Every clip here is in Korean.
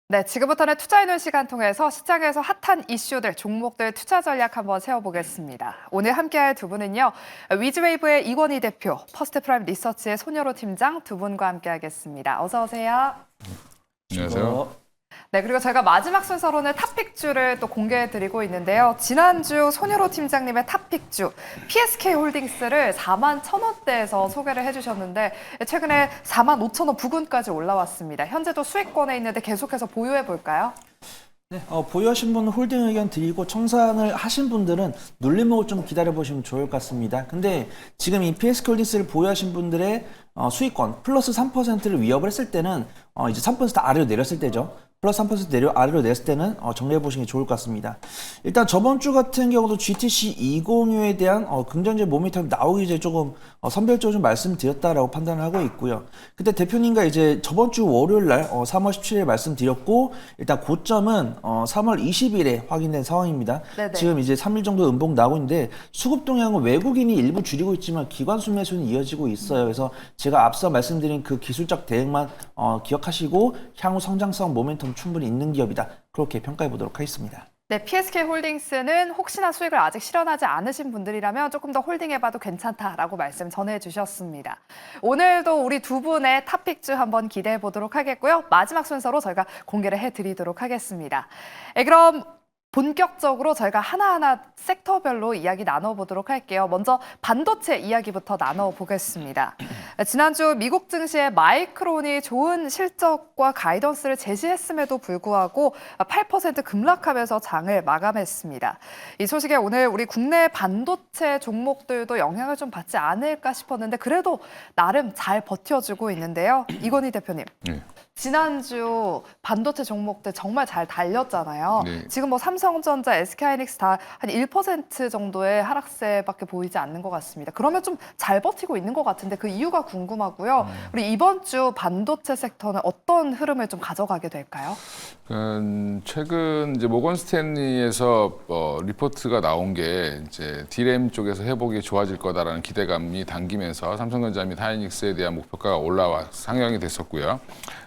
네, 지금부터는 투자해놓은 시간 통해서 시장에서 핫한 이슈들, 종목들 투자 전략 한번 세워보겠습니다. 오늘 함께할 두 분은요, 위즈웨이브의 이건희 대표, 퍼스트프라임 리서치의 손여로 팀장 두 분과 함께하겠습니다. 어서 오세요. 안녕하세요. 네, 그리고 저희가 마지막 순서로는 탑픽주를 또 공개해드리고 있는데요. 지난주 손여로 팀장님의 탑픽주 PSK 홀딩스를 41,000원대에서 소개를 해주셨는데 최근에 45,000원 부근까지 올라왔습니다. 현재도 수익권에 있는데 계속해서 보유해볼까요? 네, 보유하신 분은 홀딩 의견 드리고 청산을 하신 분들은 눌림목을 좀 기다려보시면 좋을 것 같습니다. 근데 지금 이 PSK 홀딩스를 보유하신 분들의 수익권 플러스 3%를 위협을 했을 때는 이제 3% 아래로 내렸을 때죠. 플러스 3% 아래로 냈을 때는 정리해 보시는 게 좋을 것 같습니다. 일단 저번 주 같은 경우도 GTC 206에 대한 긍정적 모멘텀이 나오기 전에 조금 선별적으로 좀 말씀드렸다라고 판단을 하고 있고요. 그때 대표님과 이제 저번 주 월요일 날 3월 17일에 말씀드렸고 일단 고점은 3월 20일에 확인된 상황입니다. 네네. 지금 이제 3일 정도 음봉 나오고 있는데 수급 동향은 외국인이 일부 줄이고 있지만 기관수 매수는 이어지고 있어요. 그래서 제가 앞서 말씀드린 그 기술적 대응만 기억하시고 향후 성장성 모멘텀 충분히 있는 기업이다. 그렇게 평가해 보도록 하겠습니다. 네, PSK 홀딩스는 혹시나 수익을 아직 실현하지 않으신 분들이라면 조금 더 홀딩해봐도 괜찮다라고 말씀 전해주셨습니다. 오늘도 우리 두 분의 탑픽주 한번 기대해 보도록 하겠고요. 마지막 순서로 저희가 공개를 해드리도록 하겠습니다. 그럼 본격적으로 저희가 하나하나 섹터별로 이야기 나눠보도록 할게요. 먼저 반도체 이야기부터 나눠보겠습니다. 지난주 미국 증시의 마이크론이 좋은 실적과 가이던스를 제시했음에도 불구하고 8% 급락하면서 장을 마감했습니다. 이 소식에 오늘 우리 국내 반도체 종목들도 영향을 좀 받지 않을까 싶었는데 그래도 나름 잘 버텨주고 있는데요. 이건희 대표님. 네. 지난주 반도체 종목들 정말 잘 달렸잖아요. 네. 지금 뭐 삼성전자, SK하이닉스 다 한 1% 정도의 하락세밖에 보이지 않는 것 같습니다. 그러면 좀 잘 버티고 있는 것 같은데 그 이유가 궁금하고요. 우리 이번 주 반도체 섹터는 어떤 흐름을 좀 가져가게 될까요? 최근 이제 모건 스탠리에서 리포트가 나온 게 이제 D램 쪽에서 회복이 좋아질 거다라는 기대감이 당기면서 삼성전자 및 하이닉스에 대한 목표가가 올라와 상향이 됐었고요.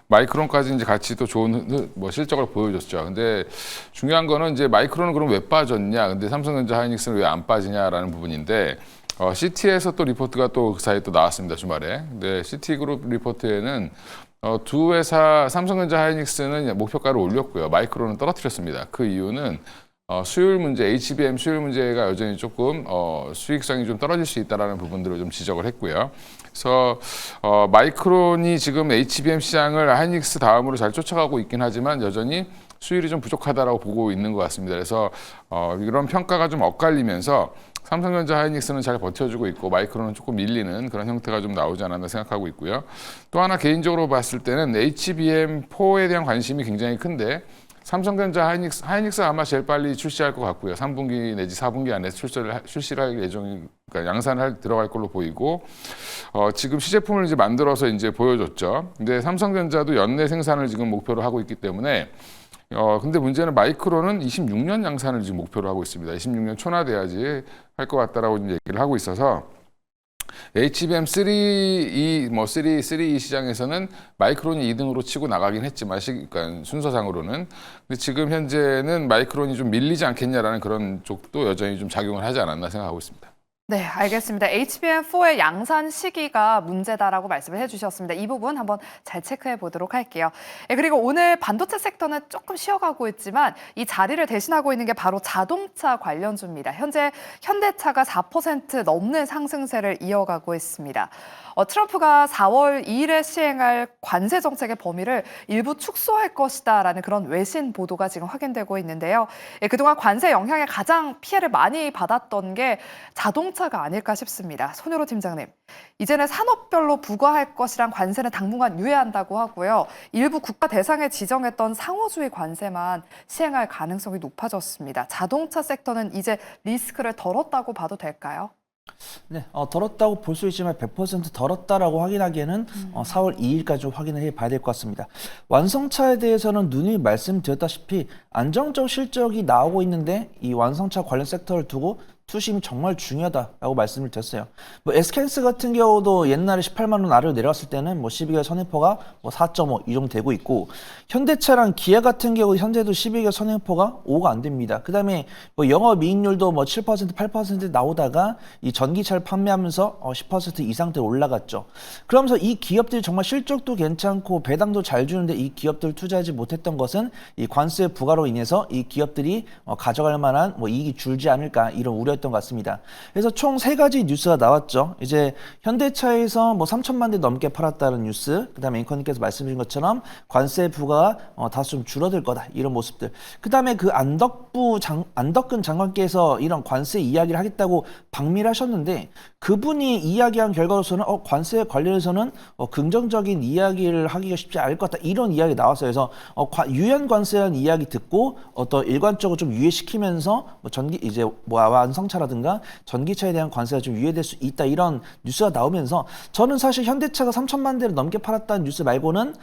마이크론까지 이제 같이 또 좋은 실적을 보여줬죠. 근데 중요한 거는 이제 마이크론은 그럼 왜 빠졌냐? 근데 삼성전자 하이닉스는 왜 안 빠지냐라는 부분인데 CT에서 또 리포트가 또 그 사이에 또 나왔습니다. 주말에. 근데 CT그룹 리포트에는 두 회사 삼성전자 하이닉스는 목표가를 올렸고요. 마이크론은 떨어뜨렸습니다. 그 이유는 수율 문제, HBM 수율 문제가 여전히 조금 수익성이 좀 떨어질 수 있다는 부분들을 좀 지적을 했고요. 그래서 마이크론이 지금 HBM 시장을 하이닉스 다음으로 잘 쫓아가고 있긴 하지만 여전히 수율이 좀 부족하다라고 보고 있는 것 같습니다. 그래서 이런 평가가 좀 엇갈리면서 삼성전자 하이닉스는 잘 버텨주고 있고 마이크론은 조금 밀리는 그런 형태가 좀 나오지 않았나 생각하고 있고요. 또 하나 개인적으로 봤을 때는 HBM4에 대한 관심이 굉장히 큰데 삼성전자 하이닉스 아마 제일 빨리 출시할 것 같고요. 3분기 내지 4분기 안에 출시를 할 예정이, 그러니까 양산을 들어갈 걸로 보이고, 지금 시제품을 이제 만들어서 이제 보여줬죠. 근데 삼성전자도 연내 생산을 지금 목표로 하고 있기 때문에, 근데 문제는 마이크론은 26년 양산을 지금 목표로 하고 있습니다. 26년 초나돼야지 할 것 같다라고 얘기를 하고 있어서, HBM3E, 3E 시장에서는 마이크론이 2등으로 치고 나가긴 했지만, 그러니까 순서상으로는. 근데 지금 현재는 마이크론이 좀 밀리지 않겠냐라는 그런 쪽도 여전히 좀 작용을 하지 않았나 생각하고 있습니다. 네, 알겠습니다. HBM4의 양산 시기가 문제다라고 말씀을 해주셨습니다. 이 부분 한번 잘 체크해 보도록 할게요. 그리고 오늘 반도체 섹터는 조금 쉬어가고 있지만 이 자리를 대신하고 있는 게 바로 자동차 관련주입니다. 현재 현대차가 4% 넘는 상승세를 이어가고 있습니다. 트럼프가 4월 2일에 시행할 관세 정책의 범위를 일부 축소할 것이다라는 그런 외신 보도가 지금 확인되고 있는데요. 그동안 관세 영향에 가장 피해를 많이 받았던 게 자동차가 아닐까 싶습니다. 손여로 팀장님, 이제는 산업별로 부과할 것이란 관세는 당분간 유예한다고 하고요. 일부 국가 대상에 지정했던 상호주의 관세만 시행할 가능성이 높아졌습니다. 자동차 섹터는 이제 리스크를 덜었다고 봐도 될까요? 네, 덜었다고 볼 수 있지만 100% 덜었다라고 확인하기에는 4월 2일까지 확인을 해봐야 될 것 같습니다. 완성차에 대해서는 누누이 말씀드렸다시피 안정적 실적이 나오고 있는데 이 완성차 관련 섹터를 두고 투심이 정말 중요하다라고 말씀을 드렸어요. 뭐 에스켄스 같은 경우도 옛날에 18만 원 아래로 내려왔을 때는 뭐 12개월 선행포가 뭐 4.5 이 정도 되고 있고, 현대차랑 기아 같은 경우 현재도 12개월 선행포가 5가 안 됩니다. 그다음에 뭐 영업이익률도 뭐 7%, 8% 나오다가 이 전기차를 판매하면서 10% 이상대 올라갔죠. 그러면서 이 기업들이 정말 실적도 괜찮고 배당도 잘 주는데 이 기업들을 투자하지 못했던 것은 이 관세 부과로 인해서 이 기업들이 가져갈 만한 뭐 이익이 줄지 않을까 이런 우려였던 것 같습니다. 그래서 총 3가지 뉴스가 나왔죠. 이제 현대차에서 뭐 3천만 대 넘게 팔았다는 뉴스, 그다음에 앵커님께서 말씀드린 것처럼 관세 부과가 다소 좀 줄어들 거다 이런 모습들. 그다음에 그 안덕근 장관께서 이런 관세 이야기를 하겠다고 방미를 하셨는데, 그분이 이야기한 결과로서는 관세 관련해서는 긍정적인 이야기를 하기가 쉽지 않을 것 같다 이런 이야기 나왔어요. 그래서 유연 관세라는 이야기 듣고 어떤 일관적으로 좀 유예시키면서 뭐 이제 뭐 완성차라든가 전기차에 대한 관세가 좀 유예될 수 있다 이런 뉴스가 나오면서, 저는 사실 현대차가 3천만 대를 넘게 팔았다는 뉴스 말고는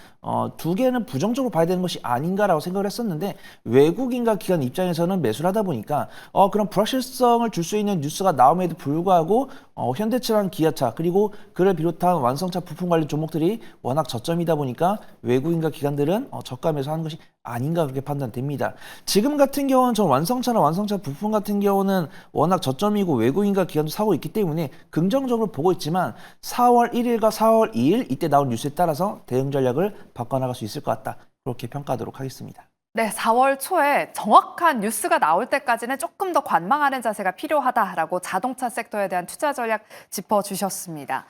두 개는 부정적으로 봐야 되는 것이 아닌가라고 생각을 했었는데, 외국인과 기관 입장에서는 매수를 하다 보니까 그런 불확실성을 줄 수 있는 뉴스가 나옴에도 불구하고 현대차랑 기아차 그리고 그를 비롯한 완성차 부품 관련 종목들이 워낙 저점이다 보니까 외국인과 기관들은 저가 매수하는 것이 아닌가 그렇게 판단됩니다. 지금 같은 경우는 전 완성차나 완성차 부품 같은 경우는 워낙 저점이고 외국인과 기관도 사고 있기 때문에 긍정적으로 보고 있지만 4월 1일과 4월 2일 이때 나온 뉴스에 따라서 대응 전략을 바꿔나갈 수 있을 것 같다. 그렇게 평가하도록 하겠습니다. 네, 4월 초에 정확한 뉴스가 나올 때까지는 조금 더 관망하는 자세가 필요하다라고 자동차 섹터에 대한 투자 전략 짚어주셨습니다.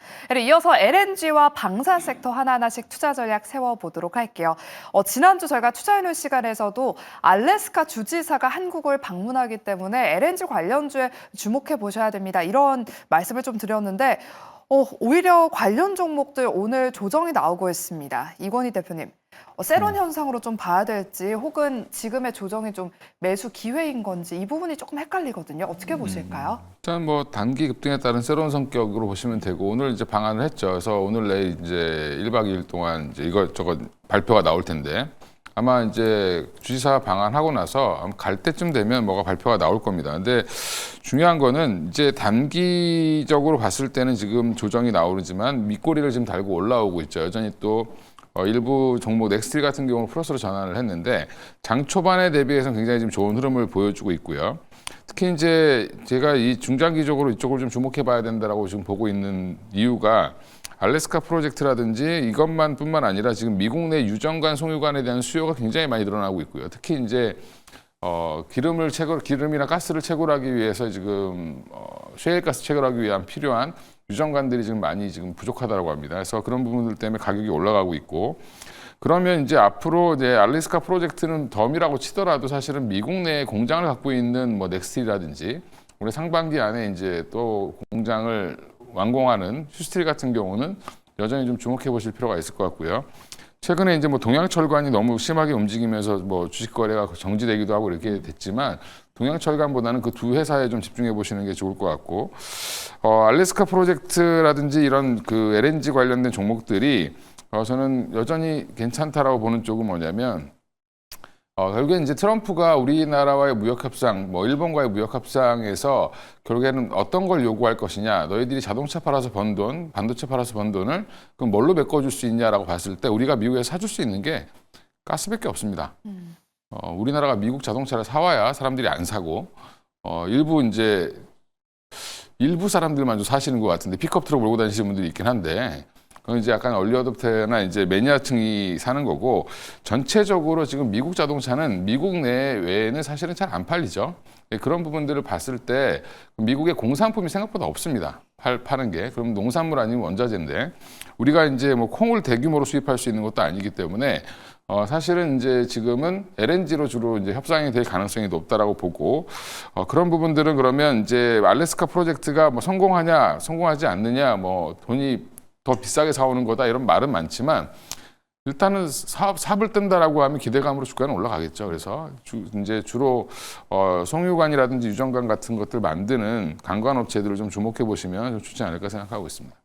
이어서 LNG와 방산 섹터 하나하나씩 투자 전략 세워보도록 할게요. 지난주 저희가 투자해놓은 시간에서도 알래스카 주지사가 한국을 방문하기 때문에 LNG 관련주에 주목해 보셔야 됩니다. 이런 말씀을 좀 드렸는데 오히려 관련 종목들 오늘 조정이 나오고 있습니다. 이건희 대표님. 세론 현상으로 좀 봐야 될지 혹은 지금의 조정이 좀 매수 기회인 건지 이 부분이 조금 헷갈리거든요. 어떻게 보실까요? 일단 뭐 단기 급등에 따른 새로운 성격으로 보시면 되고, 오늘 이제 방한을 했죠. 그래서 오늘 내일 이제 1박 2일 동안 이제 이것저것 발표가 나올 텐데, 아마 이제 주지사 방한하고 나서 아마 갈 때쯤 되면 뭐가 발표가 나올 겁니다. 근데 중요한 거는 이제 단기적으로 봤을 때는 지금 조정이 나오지만 밑꼬리를 지금 달고 올라오고 있죠. 여전히 또 일부 종목 넥스틸 같은 경우는 플러스로 전환을 했는데 장 초반에 대비해서 굉장히 지금 좋은 흐름을 보여주고 있고요. 특히 이제 제가 이 중장기적으로 이쪽을 좀 주목해 봐야 된다라고 지금 보고 있는 이유가, 알래스카 프로젝트라든지 이것만 뿐만 아니라 지금 미국 내 유정관, 송유관에 대한 수요가 굉장히 많이 늘어나고 있고요. 특히 이제 기름이나 가스를 채굴하기 위해서 지금 셰일가스 채굴하기 위한 필요한 유정관들이 지금 많이 지금 부족하다고 합니다. 그래서 그런 부분들 때문에 가격이 올라가고 있고, 그러면 이제 앞으로 이제 알래스카 프로젝트는 덤이라고 치더라도 사실은 미국 내에 공장을 갖고 있는 뭐 넥스틸이라든지 올해 상반기 안에 이제 또 공장을 완공하는 휴스틸 같은 경우는 여전히 좀 주목해 보실 필요가 있을 것 같고요. 최근에 이제 뭐 동양철관이 너무 심하게 움직이면서 뭐 주식 거래가 정지되기도 하고 이렇게 됐지만, 동양철관보다는 그 두 회사에 좀 집중해 보시는 게 좋을 것 같고, 알래스카 프로젝트라든지 이런 그 LNG 관련된 종목들이 저는 여전히 괜찮다라고 보는 쪽은 뭐냐면, 결국엔 이제 트럼프가 우리나라와의 무역협상, 뭐 일본과의 무역협상에서 결국에는 어떤 걸 요구할 것이냐, 너희들이 자동차 팔아서 번 돈, 반도체 팔아서 번 돈을 그럼 뭘로 메꿔줄 수 있냐라고 봤을 때 우리가 미국에서 사줄 수 있는 게 가스밖에 없습니다. 우리나라가 미국 자동차를 사와야 사람들이 안 사고, 일부 사람들만 좀 사시는 것 같은데 픽업 트럭 몰고 다니시는 분들이 있긴 한데, 그건 이제 약간 얼리 어댑터나 이제 매니아층이 사는 거고, 전체적으로 지금 미국 자동차는 미국 내외에는 사실은 잘 안 팔리죠. 그런 부분들을 봤을 때 미국의 공산품이 생각보다 없습니다. 파는 게. 그럼 농산물 아니면 원자재인데, 우리가 이제 뭐 콩을 대규모로 수입할 수 있는 것도 아니기 때문에 사실은 이제 지금은 LNG로 주로 이제 협상이 될 가능성이 높다라고 보고, 그런 부분들은 그러면 이제 알래스카 프로젝트가 뭐 성공하냐, 성공하지 않느냐, 뭐 돈이 더 비싸게 사오는 거다 이런 말은 많지만, 일단은 삽을 뜬다라고 하면 기대감으로 주가는 올라가겠죠. 그래서 이제 주로 송유관이라든지 유정관 같은 것들 만드는 관광업체들을 좀 주목해 보시면 좀 좋지 않을까 생각하고 있습니다.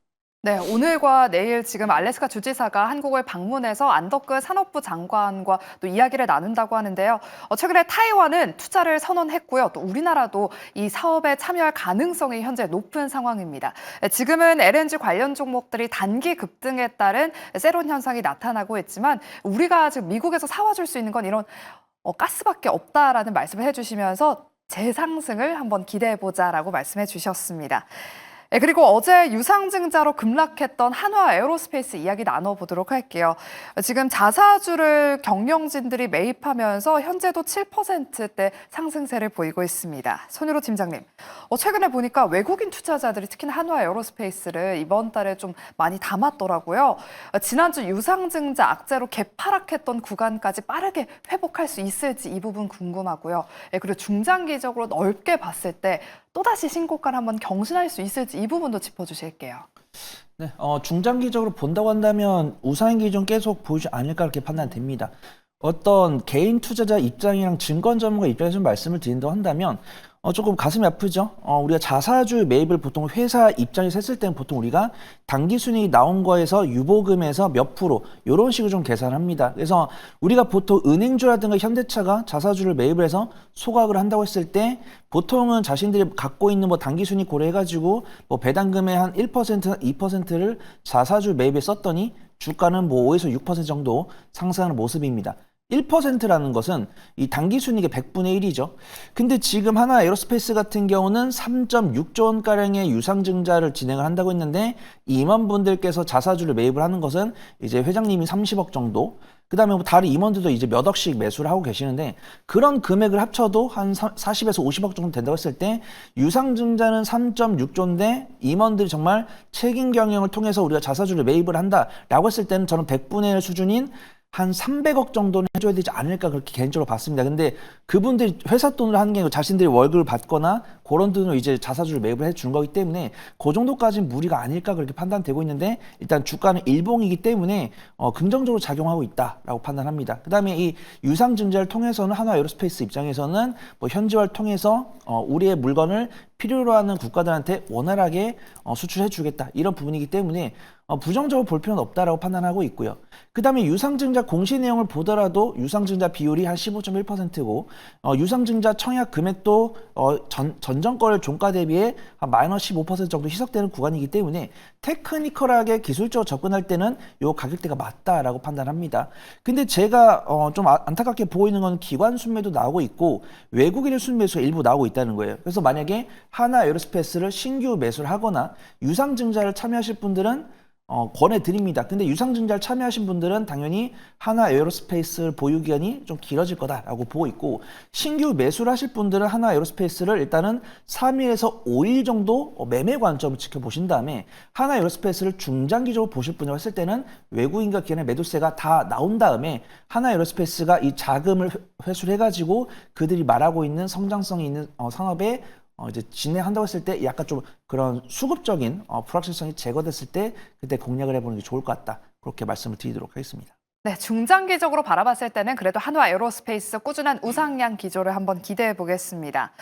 네, 오늘과 내일 지금 알래스카 주지사가 한국을 방문해서 안덕근 산업부 장관과 또 이야기를 나눈다고 하는데요. 최근에 타이완은 투자를 선언했고요. 또 우리나라도 이 사업에 참여할 가능성이 현재 높은 상황입니다. 지금은 LNG 관련 종목들이 단기 급등에 따른 세론 현상이 나타나고 있지만 우리가 지금 미국에서 사와줄 수 있는 건 이런 가스밖에 없다라는 말씀을 해주시면서 재상승을 한번 기대해보자라고 말씀해 주셨습니다. 네, 그리고 어제 유상증자로 급락했던 한화 에어로스페이스 이야기 나눠보도록 할게요. 지금 자사주를 경영진들이 매입하면서 현재도 7%대 상승세를 보이고 있습니다. 손유로 팀장님, 최근에 보니까 외국인 투자자들이 특히나 한화 에어로스페이스를 이번 달에 좀 많이 담았더라고요. 지난주 유상증자 악재로 개파락했던 구간까지 빠르게 회복할 수 있을지 이 부분 궁금하고요. 네, 그리고 중장기적으로 넓게 봤을 때 또다시 신고가를 한번 경신할 수 있을지 이 부분도 짚어주실게요. 네, 중장기적으로 본다고 한다면 우상향 기준 계속 보이지 않을까 그렇게 판단됩니다. 어떤 개인 투자자 입장이랑 증권 전문가 입장에서 말씀을 드린다고 한다면 조금 가슴이 아프죠. 우리가 자사주 매입을 보통 회사 입장에서 했을 때는 보통 우리가 당기 순이익 나온 거에서 유보금에서 몇 프로 이런 식으로 좀 계산합니다. 그래서 우리가 보통 은행주라든가 현대차가 자사주를 매입을 해서 소각을 한다고 했을 때 보통은 자신들이 갖고 있는 뭐 당기 순이익 고려해가지고 뭐 배당금의 한 1%나 2%를 자사주 매입에 썼더니 주가는 뭐 5에서 6% 정도 상승하는 모습입니다. 1%라는 것은 이 당기 순이익의 100분의 1이죠. 근데 지금 하나 에어로스페이스 같은 경우는 3.6조 원가량의 유상증자를 진행을 한다고 했는데 임원분들께서 자사주를 매입을 하는 것은 이제 회장님이 30억 정도, 그 다음에 뭐 다른 임원들도 이제 몇 억씩 매수를 하고 계시는데 그런 금액을 합쳐도 한 40에서 50억 정도 된다고 했을 때 유상증자는 3.6조인데 임원들이 정말 책임 경영을 통해서 우리가 자사주를 매입을 한다라고 했을 때는 저는 100분의 1 수준인 한 300억 정도는 해줘야 되지 않을까 그렇게 개인적으로 봤습니다. 근데 그분들이 회사 돈으로 하는 게 아니고 자신들이 월급을 받거나 그런 돈으로 이제 자사주를 매입을 해준 거기 때문에 그 정도까지는 무리가 아닐까 그렇게 판단되고 있는데 일단 주가는 일봉이기 때문에 긍정적으로 작용하고 있다라고 판단합니다. 그 다음에 이 유상증자를 통해서는 한화 에어로스페이스 입장에서는 뭐 현지화를 통해서 우리의 물건을 필요로 하는 국가들한테 원활하게 수출해 주겠다 이런 부분이기 때문에 부정적으로 볼 필요는 없다라고 판단하고 있고요. 그 다음에 유상증자 공시 내용을 보더라도 유상증자 비율이 한 15.1%고 유상증자 청약 금액도 전전거래 종가 대비해 한 마이너스 15% 정도 희석되는 구간이기 때문에 테크니컬하게 기술적으로 접근할 때는 이 가격대가 맞다라고 판단합니다. 근데 제가 좀 안타깝게 보고 있는 건 기관 순매도 나오고 있고 외국인의 순매수가 일부 나오고 있다는 거예요. 그래서 만약에 하나 에어로스페이스를 신규 매수를 하거나 유상증자를 참여하실 분들은 권해드립니다. 근데 유상증자를 참여하신 분들은 당연히 하나 에어로스페이스 보유 기간이 좀 길어질 거다라고 보고 있고 신규 매수를 하실 분들은 하나 에어로스페이스를 일단은 3일에서 5일 정도 매매 관점을 지켜보신 다음에 하나 에어로스페이스를 중장기적으로 보실 분이라고 했을 때는 외국인과 기관의 매도세가 다 나온 다음에 하나 에어로스페이스가 이 자금을 회수를 해가지고 그들이 말하고 있는 성장성이 있는 산업에 이제 진행한다고 했을 때 약간 좀 그런 수급적인 불확실성이 제거됐을 때 그때 공략을 해보는 게 좋을 것 같다. 그렇게 말씀을 드리도록 하겠습니다. 네, 중장기적으로 바라봤을 때는 그래도 한화 에어로스페이스 꾸준한 우상향 기조를 한번 기대해 보겠습니다.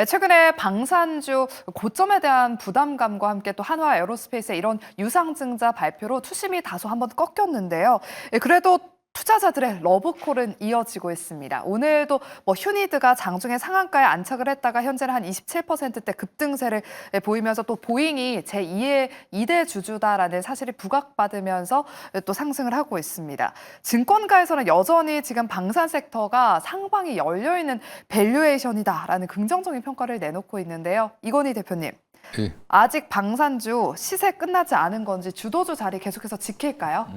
최근에 방산주 고점에 대한 부담감과 함께 또 한화 에어로스페이스의 이런 유상증자 발표로 투심이 다소 한번 꺾였는데요. 그래도 투자자들의 러브콜은 이어지고 있습니다. 오늘도 휴니드가 장중에 상한가에 안착을 했다가 현재는 한 27%대 급등세를 보이면서 또 보잉이 제2의 2대 주주다라는 사실이 부각받으면서 또 상승을 하고 있습니다. 증권가에서는 여전히 지금 방산 섹터가 상방이 열려있는 밸류에이션이다라는 긍정적인 평가를 내놓고 있는데요. 이건희 대표님. 예. 아직 방산주 시세 끝나지 않은 건지 주도주 자리 계속해서 지킬까요?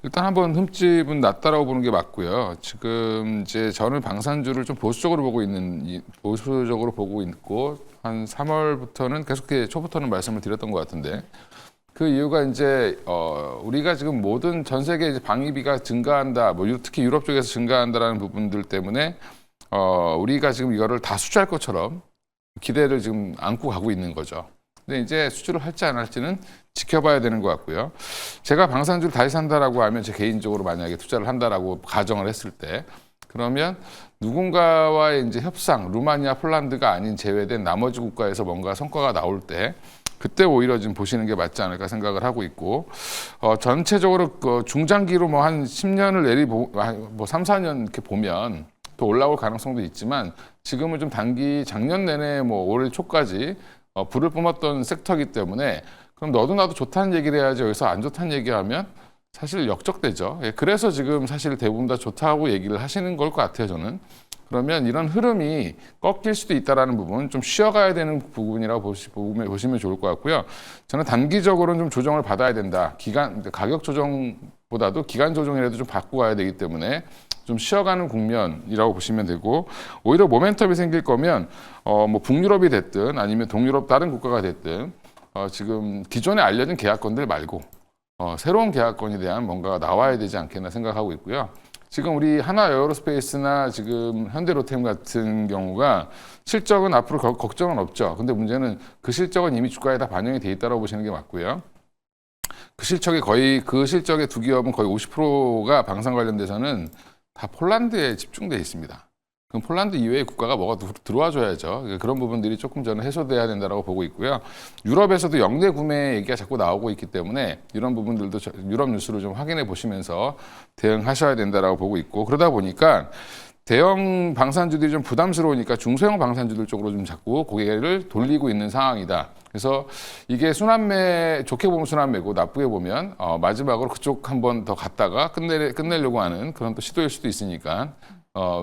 일단 한번 흠집은 낮다라고 보는 게 맞고요. 지금 이제 저는 방산주를 좀 보수적으로 보고 있고 한 3월부터는 계속 초부터는 말씀을 드렸던 것 같은데 그 이유가 이제 우리가 지금 모든 전 세계 이제 방위비가 증가한다, 뭐 특히 유럽 쪽에서 증가한다라는 부분들 때문에 우리가 지금 이거를 다 수주할 것처럼 기대를 지금 안고 가고 있는 거죠. 근데 이제 수주를 할지 안 할지는 지켜봐야 되는 것 같고요. 제가 방산주를 다시 산다라고 하면 제 개인적으로 만약에 투자를 한다라고 가정을 했을 때 그러면 누군가와의 이제 협상, 루마니아, 폴란드가 아닌 제외된 나머지 국가에서 뭔가 성과가 나올 때 그때 오히려 좀 보시는 게 맞지 않을까 생각을 하고 있고 전체적으로 그 중장기로 뭐 한 10년을 뭐 3, 4년 이렇게 보면 또 올라올 가능성도 있지만 지금은 좀 단기 작년 내내 뭐 올 초까지 불을 뿜었던 섹터이기 때문에 그럼 너도 나도 좋다는 얘기를 해야지 여기서 안 좋다는 얘기하면 사실 역적되죠. 예, 그래서 지금 사실 대부분 다 좋다고 얘기를 하시는 걸 것 같아요, 저는. 그러면 이런 흐름이 꺾일 수도 있다라는 부분, 좀 쉬어가야 되는 부분이라고 보시면 좋을 것 같고요. 저는 단기적으로는 좀 조정을 받아야 된다. 가격 조정보다도 기간 조정이라도 좀 받고 가야 되기 때문에 좀 쉬어가는 국면이라고 보시면 되고, 오히려 모멘텀이 생길 거면 뭐 북유럽이 됐든 아니면 동유럽 다른 국가가 됐든 지금 기존에 알려진 계약건들 말고 새로운 계약건에 대한 뭔가가 나와야 되지 않겠나 생각하고 있고요. 지금 우리 하나 에어로스페이스나 지금 현대로템 같은 경우가 실적은 앞으로 걱정은 없죠. 근데 문제는 그 실적은 이미 주가에 다 반영이 돼 있다고 보시는 게 맞고요. 그 실적의 두 기업은 거의 50%가 방산 관련돼서는 다 폴란드에 집중돼 있습니다. 그럼 폴란드 이외의 국가가 뭐가 들어와 줘야죠. 그런 부분들이 조금 저는 해소돼야 된다고 보고 있고요. 유럽에서도 영내 구매 얘기가 자꾸 나오고 있기 때문에 이런 부분들도 유럽 뉴스를 좀 확인해 보시면서 대응하셔야 된다고 보고 있고, 그러다 보니까 대형 방산주들이 좀 부담스러우니까 중소형 방산주들 쪽으로 좀 자꾸 고개를 돌리고 있는 상황이다. 그래서 이게 순환매, 좋게 보면 순환매고 나쁘게 보면 마지막으로 그쪽 한 번 더 갔다가 끝내려고 하는 그런 또 시도일 수도 있으니까.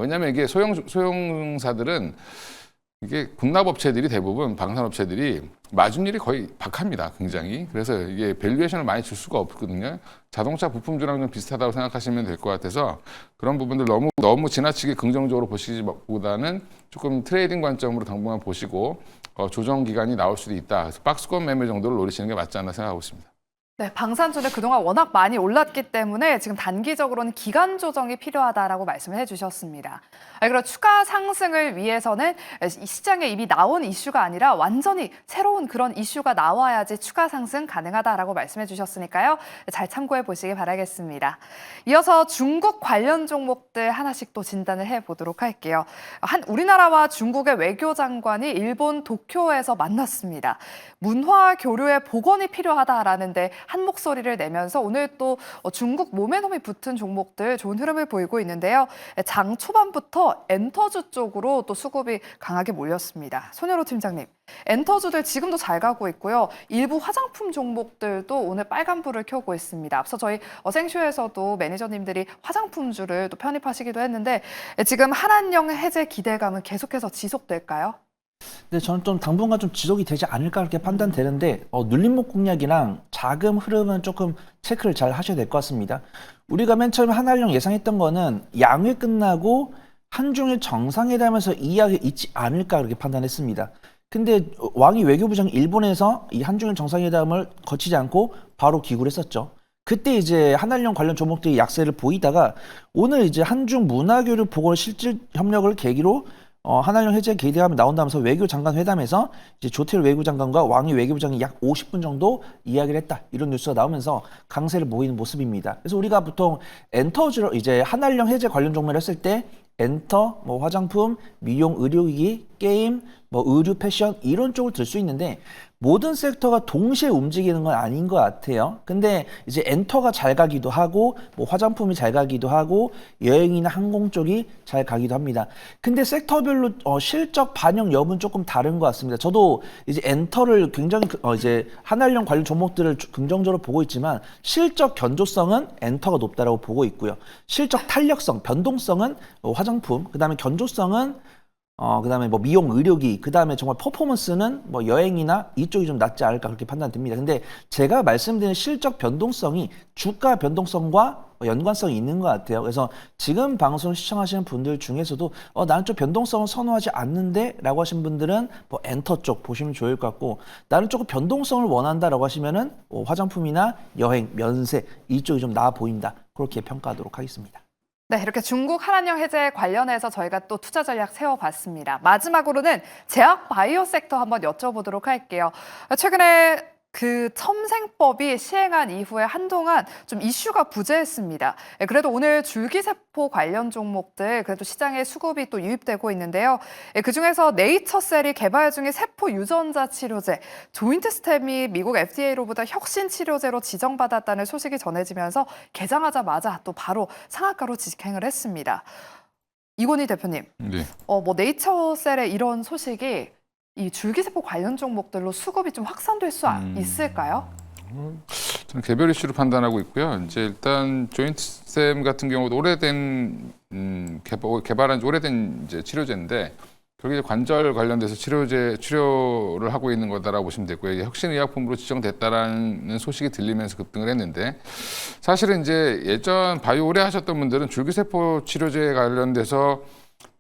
왜냐하면 이게 소형사들은 이게 군납업체들이 대부분 방산업체들이 마진율이 거의 박합니다, 굉장히. 그래서 이게 밸류에이션을 많이 줄 수가 없거든요. 자동차 부품주랑 좀 비슷하다고 생각하시면 될 것 같아서 그런 부분들 너무 지나치게 긍정적으로 보시기보다는 조금 트레이딩 관점으로 당분간 보시고 조정 기간이 나올 수도 있다. 그래서 박스권 매매 정도를 노리시는 게 맞지 않나 생각하고 있습니다. 네, 방산주는 그동안 워낙 많이 올랐기 때문에 지금 단기적으로는 기간 조정이 필요하다라고 말씀을 해주셨습니다. 그리고 추가 상승을 위해서는 이 시장에 이미 나온 이슈가 아니라 완전히 새로운 그런 이슈가 나와야지 추가 상승 가능하다라고 말씀해 주셨으니까요. 잘 참고해 보시기 바라겠습니다. 이어서 중국 관련 종목들 하나씩 또 진단을 해보도록 할게요. 우리나라와 중국의 외교장관이 일본 도쿄에서 만났습니다. 문화 교류의 복원이 필요하다라는데 한 목소리를 내면서 오늘 또 중국 모멘텀이 붙은 종목들 좋은 흐름을 보이고 있는데요. 장 초반부터 엔터주 쪽으로 또 수급이 강하게 몰렸습니다. 손현호 팀장님, 엔터주들 지금도 잘 가고 있고요. 일부 화장품 종목들도 오늘 빨간불을 켜고 있습니다. 앞서 저희 생쇼에서도 매니저님들이 화장품주를 또 편입하시기도 했는데 지금 한한령 해제 기대감은 계속해서 지속될까요? 네, 저는 좀 당분간 좀 지속이 되지 않을까 그렇게 판단되는데 눌림목 공략이랑 자금 흐름은 조금 체크를 잘 하셔야 될 것 같습니다. 우리가 맨 처음에 한한령 예상했던 거는 양회 끝나고 한중일 정상회담에서 이야기 있지 않을까 그렇게 판단했습니다. 근데 왕이 외교부장이 일본에서 이 한중일 정상회담을 거치지 않고 바로 귀국을 했었죠. 그때 이제 한한령 관련 종목들이 약세를 보이다가 오늘 이제 한중 문화교류 보건 실질 협력을 계기로 한한령 해제 기대감이 나온다면서 외교장관 회담에서 이제 조태일 외교장관과 왕이 외교부장이 약 50분 정도 이야기를 했다. 이런 뉴스가 나오면서 강세를 보이는 모습입니다. 그래서 우리가 보통 엔터주로 이제 한한령 해제 관련 종목을 했을 때 엔터, 뭐 화장품, 미용, 의료기기, 게임, 뭐 의류, 패션 이런 쪽을 들 수 있는데 모든 섹터가 동시에 움직이는 건 아닌 것 같아요. 근데 이제 엔터가 잘 가기도 하고 뭐 화장품이 잘 가기도 하고 여행이나 항공 쪽이 잘 가기도 합니다. 근데 섹터별로 실적 반영 여부는 조금 다른 것 같습니다. 저도 이제 엔터를 굉장히 이제 한한령 관련 종목들을 긍정적으로 보고 있지만 실적 견조성은 엔터가 높다라고 보고 있고요. 실적 탄력성, 변동성은 화장품, 그다음에 견조성은 그다음에 뭐 미용, 의료기, 그다음에 정말 퍼포먼스는 뭐 여행이나 이쪽이 좀 낫지 않을까 그렇게 판단됩니다. 근데 제가 말씀드린 실적 변동성이 주가 변동성과 연관성이 있는 것 같아요. 그래서 지금 방송 시청하시는 분들 중에서도 나는 좀 변동성을 선호하지 않는데 라고 하신 분들은 뭐 엔터 쪽 보시면 좋을 것 같고 나는 조금 변동성을 원한다라고 하시면은 화장품이나 여행, 면세 이쪽이 좀 나아 보인다. 그렇게 평가하도록 하겠습니다. 네, 이렇게 중국 한한령 해제 관련해서 저희가 또 투자 전략 세워봤습니다. 마지막으로는 제약 바이오 섹터 한번 여쭤보도록 할게요. 최근에 그 첨생법이 시행한 이후에 한동안 좀 이슈가 부재했습니다. 그래도 오늘 줄기세포 관련 종목들 그래도 시장에 수급이 또 유입되고 있는데요. 그중에서 네이처셀이 개발 중인 세포 유전자 치료제 조인트스템이 미국 FDA로부터 혁신 치료제로 지정받았다는 소식이 전해지면서 개장하자마자 또 바로 상한가로 직행을 했습니다. 이건희 대표님, 네. 뭐 네이처셀의 이런 소식이 이 줄기세포 관련 종목들로 수급이 좀 확산될 수 있을까요? 저는 개별 이슈로 판단하고 있고요. 이제 일단 조인트스템 같은 경우도 오래된 개발한 지 오래된 이제 치료제인데 그게 관절 관련돼서 치료를 하고 있는 거다라고 보시면 되고요. 혁신의약품으로 지정됐다라는 소식이 들리면서 급등을 했는데 사실은 이제 예전 바이오 오래 하셨던 분들은 줄기세포 치료제에 관련돼서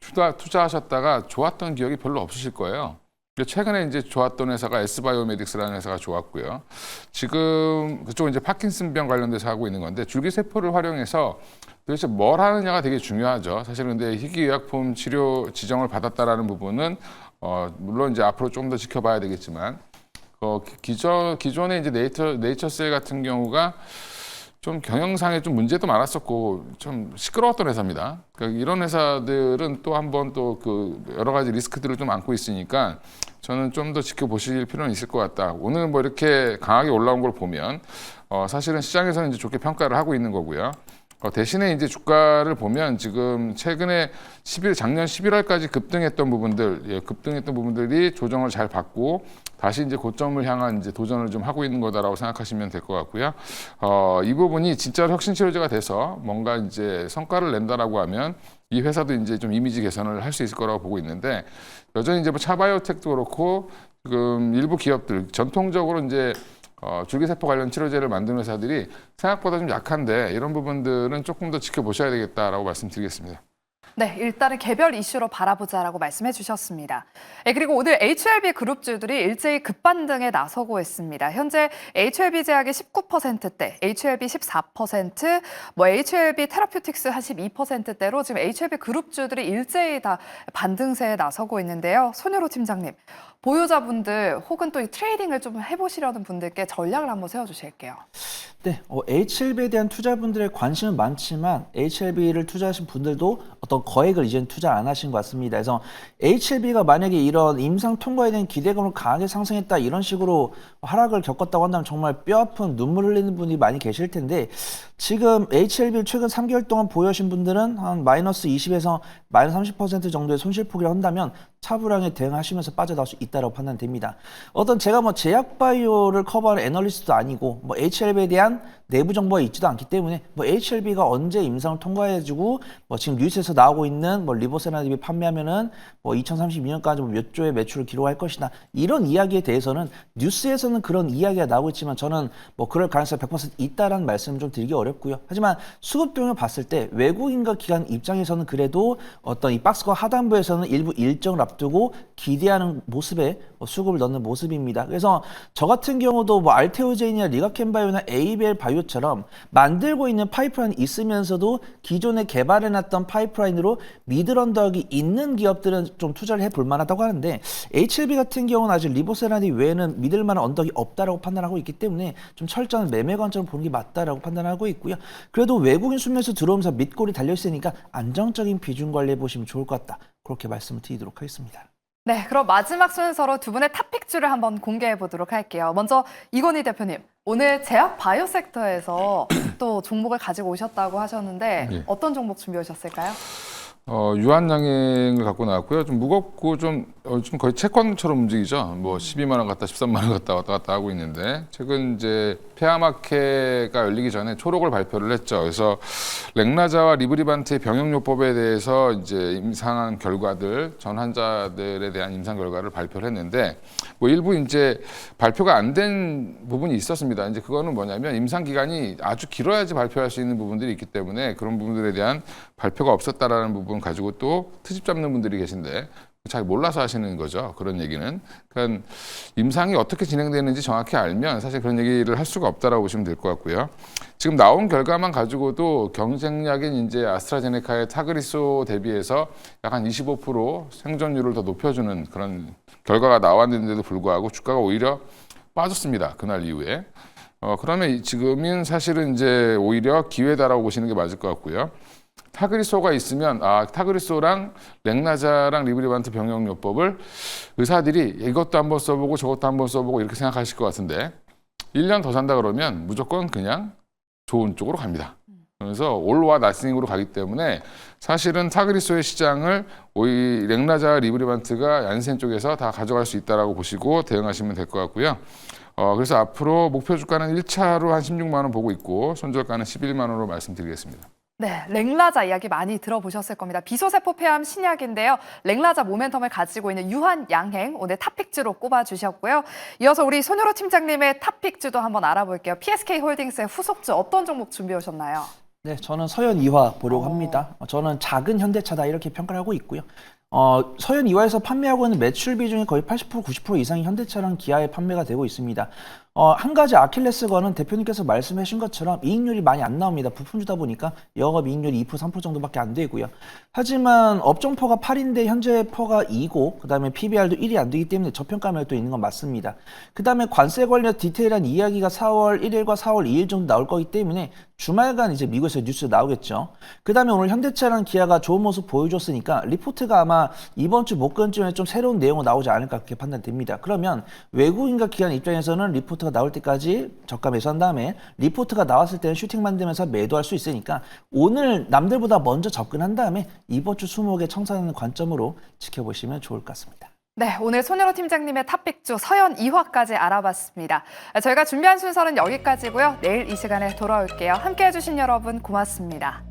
투자하셨다가 좋았던 기억이 별로 없으실 거예요. 최근에 이제 좋았던 회사가 S바이오메딕스라는 회사가 좋았고요. 지금 그쪽은 이제 파킨슨병 관련돼서 하고 있는 건데 줄기세포를 활용해서 도대체 뭘 하느냐가 되게 중요하죠. 사실 근데 희귀의약품 치료 지정을 받았다라는 부분은 물론 이제 앞으로 좀 더 지켜봐야 되겠지만 기존에 이제 네이처셀 같은 경우가 좀 경영상에 좀 문제도 많았었고 좀 시끄러웠던 회사입니다. 그러니까 이런 회사들은 또 한번 또 그 여러 가지 리스크들을 좀 안고 있으니까 저는 좀 더 지켜보실 필요는 있을 것 같다. 오늘 뭐 이렇게 강하게 올라온 걸 보면 사실은 시장에서는 이제 좋게 평가를 하고 있는 거고요. 대신에 이제 주가를 보면 지금 최근에 작년 11월까지 급등했던 부분들이 조정을 잘 받고 다시 이제 고점을 향한 이제 도전을 좀 하고 있는 거다라고 생각하시면 될 것 같고요. 이 부분이 진짜로 혁신 치료제가 돼서 뭔가 이제 성과를 낸다라고 하면 이 회사도 이제 좀 이미지 개선을 할 수 있을 거라고 보고 있는데 여전히 이제 뭐 차바이오텍도 그렇고 지금 일부 기업들 전통적으로 이제 줄기세포 관련 치료제를 만드는 회사들이 생각보다 좀 약한데 이런 부분들은 조금 더 지켜보셔야 되겠다라고 말씀드리겠습니다. 네, 일단은 개별 이슈로 바라보자라고 말씀해 주셨습니다. 그리고 오늘 HLB 그룹주들이 일제히 급반등에 나서고 있습니다. 현재 HLB 제약이 19%대, HLB 14%, HLB 테라퓨틱스 한 12%대로 지금 HLB 그룹주들이 일제히 다 반등세에 나서고 있는데요. 손혜로 팀장님, 보유자분들 혹은 또 이 트레이딩을 좀 해보시려는 분들께 전략을 한번 세워주실게요. 네, HLB에 대한 투자분들의 관심은 많지만 HLB를 투자하신 분들도 어떤 거액을 이제는 투자 안 하신 것 같습니다. 그래서 HLB가 만약에 이런 임상 통과에 대한 기대감을 강하게 상승했다 이런 식으로 하락을 겪었다고 한다면 정말 뼈아픈 눈물 흘리는 분이 많이 계실 텐데 지금 HLB를 최근 3개월 동안 보유하신 분들은 한 마이너스 20에서 마이너스 30% 정도의 손실폭이라고 한다면 차분하게 대응하시면서 빠져나올 수 있다고 판단됩니다. 제가 제약바이오를 커버하는 애널리스트도 아니고 HLB에 대한 내부 정보가 있지도 않기 때문에 HLB가 언제 임상을 통과해주고 지금 뉴스에서 나오고 있는 리보세라닙이 판매하면은 2032년까지 몇 조의 매출을 기록할 것이다 이런 이야기에 대해서는 뉴스에서는 그런 이야기가 나오고 있지만 저는 그럴 가능성이 100% 있다라는 말씀을 좀 드리기 어렵고요. 하지만 수급 비용을 봤을 때 외국인과 기관 입장에서는 그래도 어떤 이 박스권 하단부에서는 일부 일정을 앞두고 기대하는 모습에 수급을 넣는 모습입니다. 그래서 저 같은 경우도 알테오제인이나 리가켄바이오나 에이벨 바이오처럼 만들고 있는 파이프라인이 있으면서도 기존에 개발해놨던 파이프라인으로 미들 언덕이 있는 기업들은 좀 투자를 해볼 만하다고 하는데 HLB 같은 경우는 아직 리보세라니 외에는 믿을 만한 언덕이 없다라고 판단하고 있기 때문에 좀 철저한 매매 관점을 보는 게 맞다라고 판단하고 있고요. 그래도 외국인 수면에서 들어오면서 밑골이 달려있으니까 안정적인 비중 관리해 보시면 좋을 것 같다. 그렇게 말씀을 드리도록 하겠습니다. 네, 그럼 마지막 순서로 두 분의 탑픽주를 한번 공개해 보도록 할게요. 먼저 이건희 대표님, 오늘 제약 바이오 섹터에서 또 종목을 가지고 오셨다고 하셨는데 네. 어떤 종목 준비하셨을까요? 유한양행을 갖고 나왔고요. 좀 무겁고 좀 거의 채권처럼 움직이죠. 12만 원 갔다 13만 원 갔다 왔다 갔다 하고 있는데 최근 이제 폐암학회가 열리기 전에 초록을 발표를 했죠. 그래서 렉나자와 리브리반트의 병역요법에 대해서 이제 임상 결과들, 전 환자들에 대한 임상 결과를 발표를 했는데 일부 이제 발표가 안 된 부분이 있었습니다. 이제 그거는 뭐냐면 임상 기간이 아주 길어야지 발표할 수 있는 부분들이 있기 때문에 그런 부분들에 대한 발표가 없었다라는 부분 가지고 또 트집 잡는 분들이 계신데 잘 몰라서 하시는 거죠. 그런 얘기는. 그러니까 임상이 어떻게 진행되는지 정확히 알면 사실 그런 얘기를 할 수가 없다라고 보시면 될 것 같고요. 지금 나온 결과만 가지고도 경쟁력인 이제 아스트라제네카의 타그리소 대비해서 약 한 25% 생존율을 더 높여주는 그런 결과가 나왔는데도 불구하고 주가가 오히려 빠졌습니다. 그날 이후에. 그러면 지금은 사실은 이제 오히려 기회다라고 보시는 게 맞을 것 같고요. 타그리소가 있으면 타그리소랑 렉나자랑 리브리반트 병역요법을 의사들이 이것도 한번 써보고 저것도 한번 써보고 이렇게 생각하실 것 같은데 1년 더 산다 그러면 무조건 그냥 좋은 쪽으로 갑니다. 그래서 올와 나싱으로 가기 때문에 사실은 타그리소의 시장을 오히 렉나자와 리브리반트가 얀센 쪽에서 다 가져갈 수 있다라고 보시고 대응하시면 될 것 같고요. 그래서 앞으로 목표 주가는 1차로 한 16만 원 보고 있고 손절가는 11만 원으로 말씀드리겠습니다. 네, 렉라자 이야기 많이 들어보셨을 겁니다. 비소세포 폐암 신약인데요. 렉라자 모멘텀을 가지고 있는 유한양행 오늘 탑픽주로 꼽아주셨고요. 이어서 우리 손효로 팀장님의 탑픽주도 한번 알아볼게요. PSK홀딩스의 후속주 어떤 종목 준비해 오셨나요? 네, 저는 서현 이화 보려고 합니다. 저는 작은 현대차다 이렇게 평가를 하고 있고요. 서현 이화에서 판매하고 있는 매출 비중이 거의 80% 90% 이상이 현대차랑 기아에 판매가 되고 있습니다. 한 가지 아킬레스건은 대표님께서 말씀해 주신 것처럼 이익률이 많이 안 나옵니다. 부품주다 보니까 영업이익률이 2% 3% 정도밖에 안 되고요. 하지만 업종퍼가 8인데 현재 퍼가 2고 그다음에 PBR도 1이 안 되기 때문에 저평가 매도 있는 건 맞습니다. 그다음에 관세 관련 디테일한 이야기가 4월 1일과 4월 2일 정도 나올 거기 때문에 주말간 이제 미국에서 뉴스 나오겠죠. 그다음에 오늘 현대차랑 기아가 좋은 모습 보여줬으니까 리포트가 아마 이번 주 목금쯤에 좀 새로운 내용이 나오지 않을까 그렇게 판단됩니다. 그러면 외국인과 기관 입장에서는 리포트가 나올 때까지 저가 매수한 다음에 리포트가 나왔을 때는 슈팅 만들면서 매도할 수 있으니까 오늘 남들보다 먼저 접근한 다음에 이번 주 수목에 청산하는 관점으로 지켜보시면 좋을 것 같습니다. 네, 오늘 손효로 팀장님의 탑픽주 서현 2화까지 알아봤습니다. 저희가 준비한 순서는 여기까지고요. 내일 이 시간에 돌아올게요. 함께해 주신 여러분 고맙습니다.